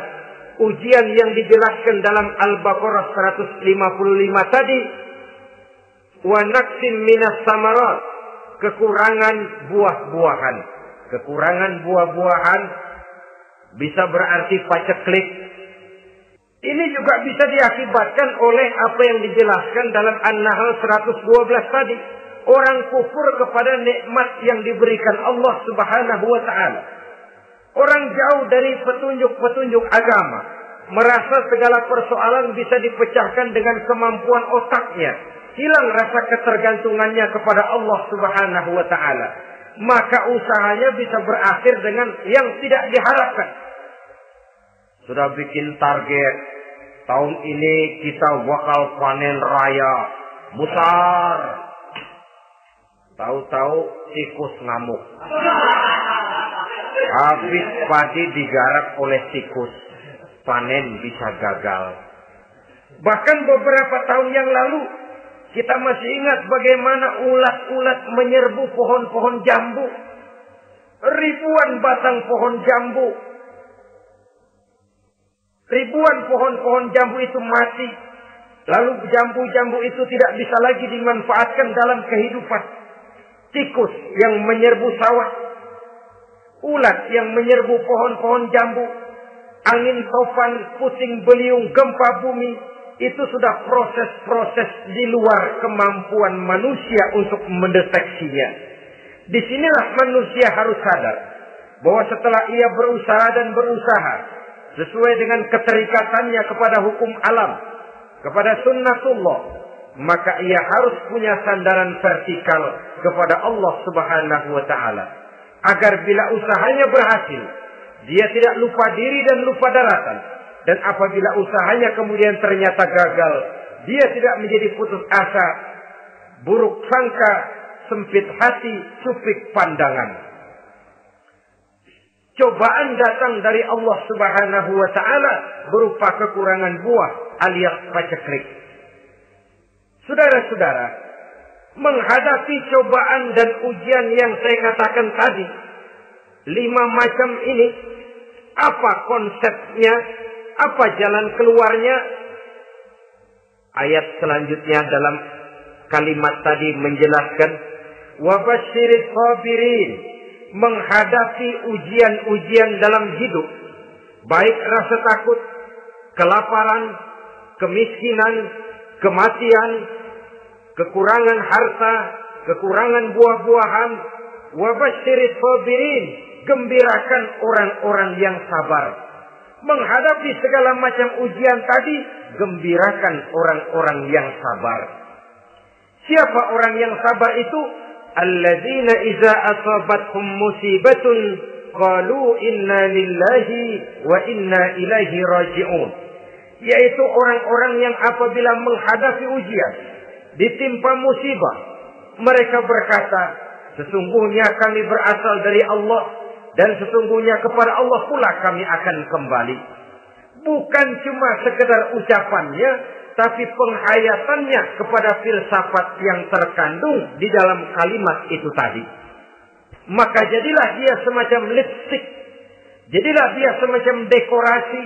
ujian yang dijelaskan dalam Al-Baqarah 155 tadi, wa naqsin minas samarat, kekurangan buah-buahan. Kekurangan buah-buahan bisa berarti paceklik. Ini juga bisa diakibatkan oleh apa yang dijelaskan dalam An-Nahl 112 tadi. Orang kufur kepada nikmat yang diberikan Allah Subhanahu wa taala. Orang jauh dari petunjuk-petunjuk agama, merasa segala persoalan bisa dipecahkan dengan kemampuan otaknya. Hilang rasa ketergantungannya kepada Allah Subhanahu wa taala. Maka usahanya bisa berakhir dengan yang tidak diharapkan. Sudah bikin target, tahun ini kita bakal panen raya besar. Tahu-tahu tikus ngamuk. Habis padi digarap oleh tikus, panen bisa gagal. Bahkan beberapa tahun yang lalu, kita masih ingat bagaimana ulat-ulat menyerbu pohon-pohon jambu. Ribuan batang pohon jambu. Ribuan pohon-pohon jambu itu mati. Lalu jambu-jambu itu tidak bisa lagi dimanfaatkan dalam kehidupan. Tikus yang menyerbu sawah. Ulat yang menyerbu pohon-pohon jambu. Angin topan, puting beliung, gempa bumi. Itu sudah proses-proses di luar kemampuan manusia untuk mendeteksinya. Disinilah manusia harus sadar bahwa setelah ia berusaha dan berusaha sesuai dengan keterikatannya kepada hukum alam, kepada sunnatullah, maka ia harus punya sandaran vertikal kepada Allah Subhanahu wa taala. Agar bila usahanya berhasil, dia tidak lupa diri dan lupa daratan. Dan apabila usahanya kemudian ternyata gagal, dia tidak menjadi putus asa, buruk sangka, sempit hati, sempit pandangan. Cobaan datang dari Allah Subhanahu wa taala berupa kekurangan buah alias paceklik. Saudara-saudara, menghadapi cobaan dan ujian yang saya katakan tadi, 5 macam ini, apa konsepnya? Apa jalan keluarnya? Ayat selanjutnya dalam kalimat tadi menjelaskan wa basyiris sabirin, menghadapi ujian-ujian dalam hidup baik rasa takut, kelaparan, kemiskinan, kematian, kekurangan harta, kekurangan buah-buahan. Wa basyiris sabirin, gembirakan orang-orang yang sabar. Menghadapi segala macam ujian tadi, gembirakan orang-orang yang sabar. Siapa orang yang sabar itu? Alladzina iza asabathum musibatun qalu inna lillahi wa inna ilaihi raji'un. Yaitu orang-orang yang apabila menghadapi ujian, ditimpa musibah, mereka berkata, sesungguhnya kami berasal dari Allah dan sesungguhnya kepada Allah pula kami akan kembali. Bukan cuma sekedar ucapannya, tapi penghayatannya kepada filsafat yang terkandung di dalam kalimat itu tadi. Maka jadilah dia semacam lipstick, jadilah dia semacam dekorasi.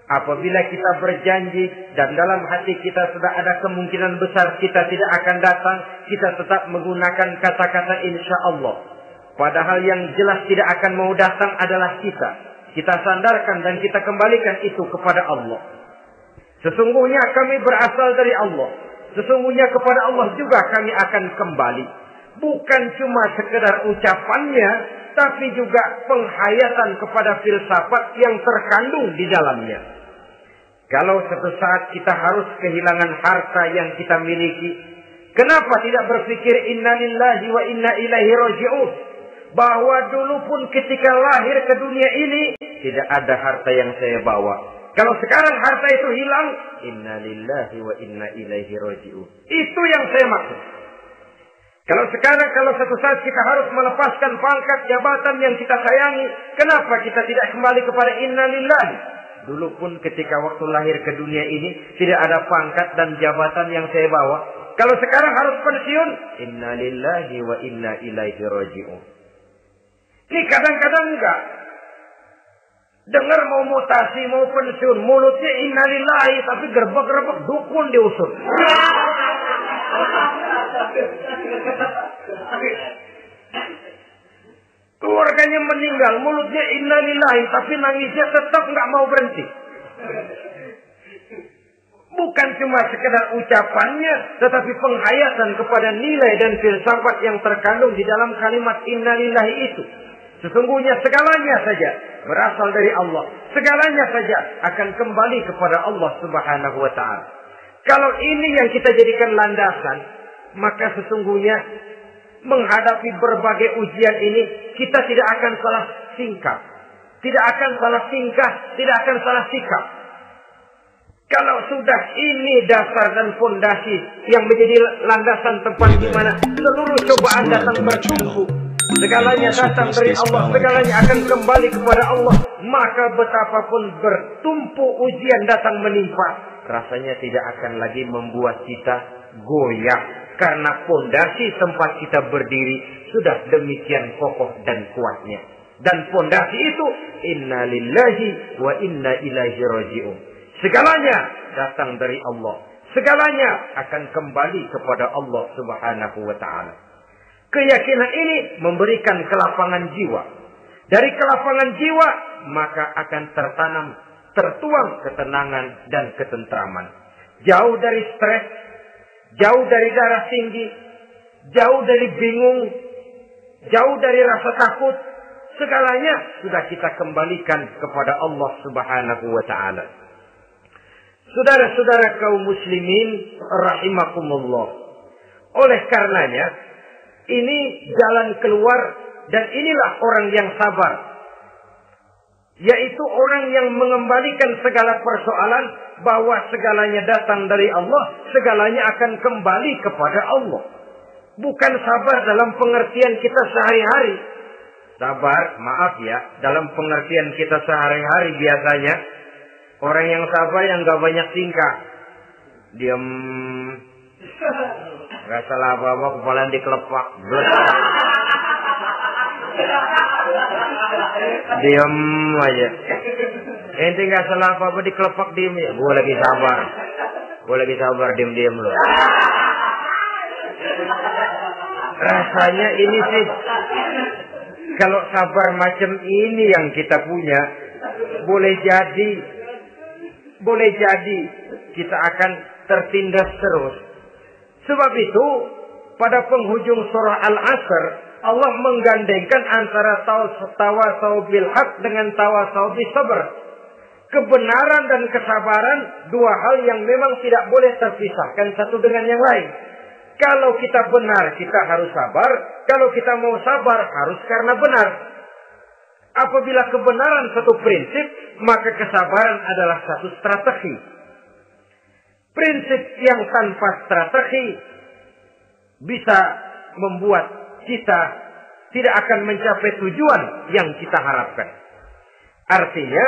Apabila kita berjanji dan dalam hati kita sudah ada kemungkinan besar kita tidak akan datang, kita tetap menggunakan kata-kata insya Allah. Padahal yang jelas tidak akan mau datang adalah kita. Kita sandarkan dan kita kembalikan itu kepada Allah. Sesungguhnya kami berasal dari Allah. Sesungguhnya kepada Allah juga kami akan kembali. Bukan cuma sekedar ucapannya, tapi juga penghayatan kepada filsafat yang terkandung di dalamnya. Kalau suatu saat kita harus kehilangan harta yang kita miliki, kenapa tidak berpikir inna lillahi wa inna ilaihi raji'un? Bahwa dulu pun ketika lahir ke dunia ini, tidak ada harta yang saya bawa. Kalau sekarang harta itu hilang, inna lillahi wa inna ilaihi raji'un. Itu yang saya maksud. Kalau sekarang, kalau suatu saat kita harus melepaskan pangkat jabatan yang kita sayangi, kenapa kita tidak kembali kepada inna lillahi? Dulu pun ketika waktu lahir ke dunia ini, tidak ada pangkat dan jabatan yang saya bawa. Kalau sekarang harus pensiun, inna lillahi wa inna ilaihi raji'un. Ini kadang-kadang enggak. Dengar mau mutasi, mau pensiun, mulutnya inna lillahi, tapi gerbek-gerbek dukun diusut. Keluarganya meninggal, mulutnya inna lillahi, tapi nangisnya tetap nggak mau berhenti. Bukan cuma sekedar ucapannya, tetapi penghayatan kepada nilai dan filsafat yang terkandung di dalam kalimat inna lillahi itu. Sesungguhnya segalanya saja berasal dari Allah. Segalanya saja akan kembali kepada Allah Subhanahu wa ta'ala. Kalau ini yang kita jadikan landasan, maka sesungguhnya menghadapi berbagai ujian ini, kita tidak akan salah tingkah. Tidak akan salah tingkah, tidak akan salah sikap. Kalau sudah ini dasar dan fondasi yang menjadi landasan tempat di mana seluruh cobaan datang bertumpu, segalanya datang dari Allah, segalanya akan kembali kepada Allah, maka betapapun bertumpu ujian datang menimpa, rasanya tidak akan lagi membuat kita goyah, karena fondasi tempat kita berdiri sudah demikian kokoh dan kuatnya. Dan fondasi itu inna lillahi wa inna ilaihi raji'un. Segalanya datang dari Allah. Segalanya akan kembali kepada Allah Subhanahu wa ta'ala. Keyakinan ini memberikan kelapangan jiwa. Dari kelapangan jiwa, maka akan tertuang ketenangan dan ketentraman. Jauh dari stres, jauh dari darah tinggi, jauh dari bingung, jauh dari rasa takut. Segalanya sudah kita kembalikan kepada Allah Subhanahu wa ta'ala. Saudara-saudara kaum muslimin rahimakumullah. Oleh karenanya, ini jalan keluar dan inilah orang yang sabar. Yaitu orang yang mengembalikan segala persoalan bahwa segalanya datang dari Allah, segalanya akan kembali kepada Allah. Bukan sabar dalam pengertian kita sehari-hari. Sabar, maaf ya, dalam pengertian kita sehari-hari biasanya orang yang sabar yang gak banyak tingkah. Diam, gak salah apa-apa, kepala dikelepak. Diam aja. Ente gak salah apa-apa dikelepak, diem ya. Gue lagi sabar, diem-diem loh. Rasanya ini sih, kalau sabar macam ini yang kita punya, boleh jadi kita akan tertindas terus. Sebab itu pada penghujung surah Al-Asr Allah menggandengkan antara tawasau bil haq dengan tawasau bis sabr. Kebenaran dan kesabaran dua hal yang memang tidak boleh terpisahkan satu dengan yang lain. Kalau kita benar, kita harus sabar. Kalau kita mau sabar, harus karena benar. Apabila kebenaran satu prinsip, maka kesabaran adalah satu strategi. Prinsip yang tanpa strategi bisa membuat kita tidak akan mencapai tujuan yang kita harapkan. Artinya,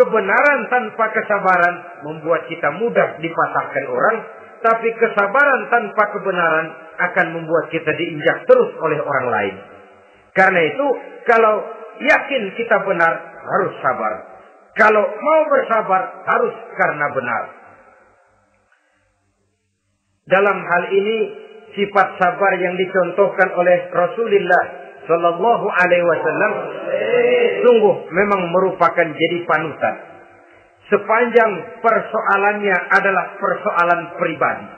kebenaran tanpa kesabaran membuat kita mudah dipatahkan orang, tapi kesabaran tanpa kebenaran akan membuat kita diinjak terus oleh orang lain. Karena itu, kalau yakin kita benar, harus sabar. Kalau mau bersabar, harus karena benar. Dalam hal ini, sifat sabar yang dicontohkan oleh Rasulullah Sallallahu Alaihi Wasallam sungguh memang merupakan jadi panutan. Sepanjang persoalannya adalah persoalan pribadi.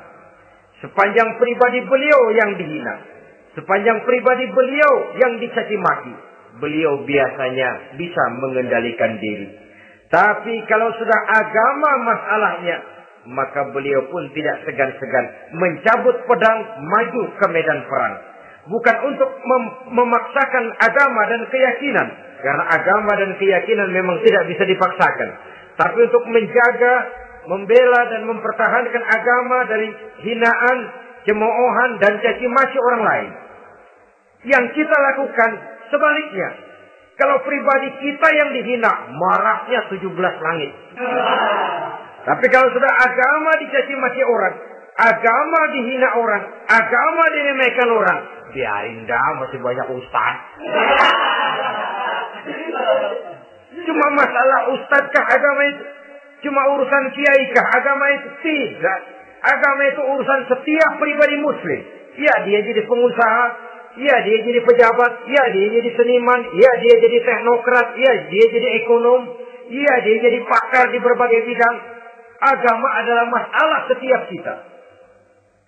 Sepanjang pribadi beliau yang dihina, sepanjang pribadi beliau yang dicaci maki, beliau biasanya bisa mengendalikan diri. Tapi kalau sudah agama masalahnya, maka beliau pun tidak segan-segan mencabut pedang maju ke medan perang. Bukan untuk memaksakan agama dan keyakinan, karena agama dan keyakinan memang tidak bisa dipaksakan. Tapi untuk menjaga, membela dan mempertahankan agama dari hinaan, cemoohan dan caci maki orang lain. Yang kita lakukan sebaliknya. Kalau pribadi kita yang dihina, marahnya 17 langit. Tapi kalau sudah agama dicaci maki orang, agama dihina orang, agama diremehkan orang, biarin dah, masih banyak ustaz. Cuma masalah ustadkah agama itu? Cuma urusan kiaikah agama itu? Tidak. Agama itu urusan setiap pribadi muslim. Ya, dia jadi pengusaha. Ya, dia jadi pejabat. Ya, dia jadi seniman. Ya, dia jadi teknokrat. Ya, dia jadi ekonom. Ya, dia jadi pakar di berbagai bidang. Agama adalah masalah setiap kita.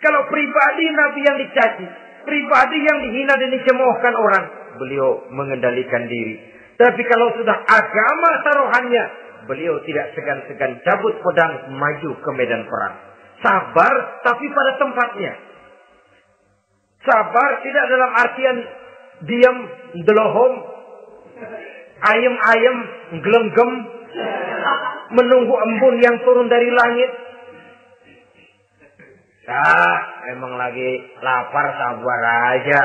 Kalau pribadi Nabi yang dicaci, pribadi yang dihina dan dicemoohkan orang, beliau mengendalikan diri. Tapi kalau sudah agama taruhannya, beliau tidak segan-segan cabut pedang maju ke medan perang. Sabar tapi pada tempatnya. Sabar tidak dalam artian diam, delohom, ayem-ayem, gelenggem, menunggu embun yang turun dari langit. Emang lagi lapar, sabar aja.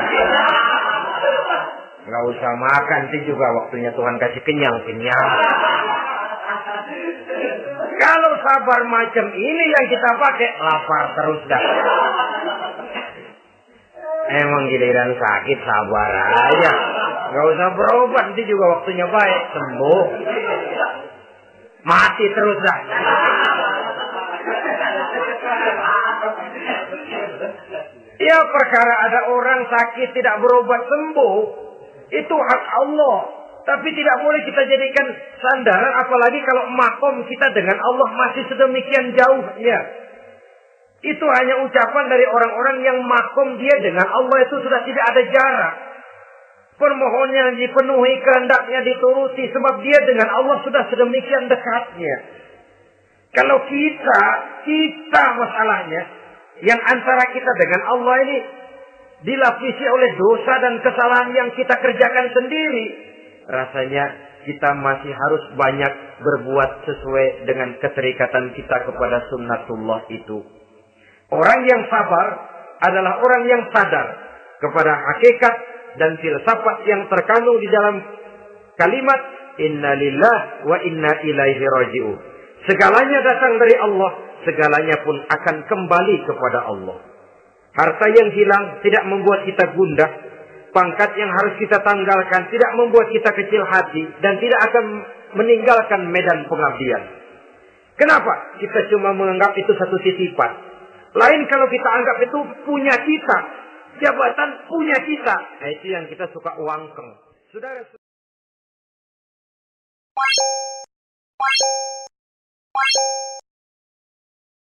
Nggak usah makan, nanti juga waktunya Tuhan kasih kenyang-kenyang. Kalau sabar macam ini yang kita pakai, lapar terus dah. Emang giliran sakit, sabar aja. Nggak usah berobat, nanti juga waktunya baik, sembuh. Mati terus dah. Ya, perkara ada orang sakit tidak berobat sembuh, itu hak Allah. Tapi tidak boleh kita jadikan sandaran, apalagi kalau makom kita dengan Allah masih sedemikian jauhnya. Itu hanya ucapan dari orang-orang yang makom dia dengan Allah itu sudah tidak ada jarak. Permohonannya dipenuhi, kehendaknya dituruti, sebab dia dengan Allah sudah sedemikian dekatnya. Kalau kita masalahnya, yang antara kita dengan Allah ini dilapisi oleh dosa dan kesalahan yang kita kerjakan sendiri, rasanya kita masih harus banyak berbuat sesuai dengan keterikatan kita kepada sunnatullah itu. Orang yang sabar adalah orang yang sadar kepada hakikat dan filsafat yang terkandung di dalam kalimat inna lillah wa inna ilaihi raji'un. Segalanya datang dari Allah, segalanya pun akan kembali kepada Allah. Harta yang hilang tidak membuat kita gundah. Pangkat yang harus kita tanggalkan tidak membuat kita kecil hati. Dan tidak akan meninggalkan medan pengabdian. Kenapa? Kita cuma menganggap itu satu titipan. Lain kalau kita anggap itu punya kita. Jabatan punya kita. Nah, itu yang kita suka uangkeng. Saudara.